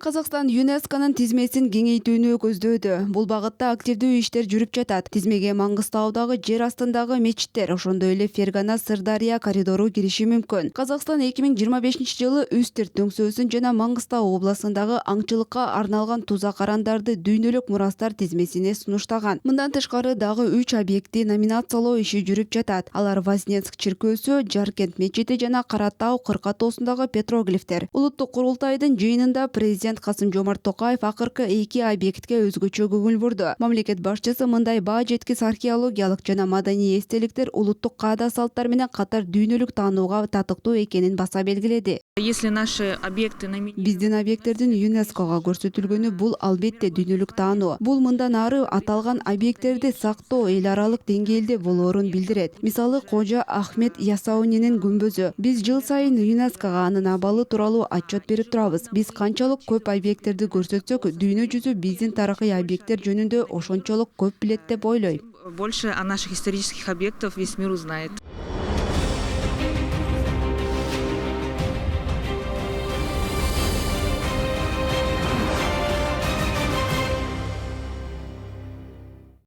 Казакстан ЮНЕСКОнун тизмесин кеңейтүүнү көздөөдө. Бул багытта активдүү иштер жүрүп жатат. Тизмеге Маңгыстаудагы жер астындагы мечиттер, ошондой эле Фергана Сырдария коридору кириши мүмкүн. Казакстан 2025-жылы Үстүрт дөңсөөсүн жана Маңгыстау областындагы аңчылыкка арналган тузак арандарды дүйнөлүк мурастар тизмесине сунуштаган. Мындан тышкары дагы 3 объекти номинациялоо иши жүрүп жатат. Алар Вознеск чиркөөсү, Жаркент мечити жана Каратау кыркатоосундагы петроглифтер. Улуттук курултайдын жыйынында президент Касым-Жомарт Токаев акыркы 2 объектке өзгөчө көңүл бурду. Мамлекет башчысы мындай баа жеткис археологиялык жана маданий эстеликтер улуттук каада салттар менен катар дүйнөлүк таанууга татыктуу экенин баса белгиледи. Если наши объекты Биздин объекттердин ЮНЕСКОга көрсөтүлгөнү бул албетте дүйнөлүк таануу. Бул мындан ары аталган объекттерди сактоо эл аралык деңгээлде болоорун билдирет. Мисалы Кожо Ахмет Ясаунинин күмбөзү. Биз жыл сайын ЮНЕСКога анын абалы тууралуу отчет берип турабыз. Биз канчалык көп объекттерди көрсөтсөк, дүйнө жүзү биздин тарыхый объекттер жөнүндө ошончолук көп билет деп ойлойм. больше о наших исторических объектах весь мир узнает.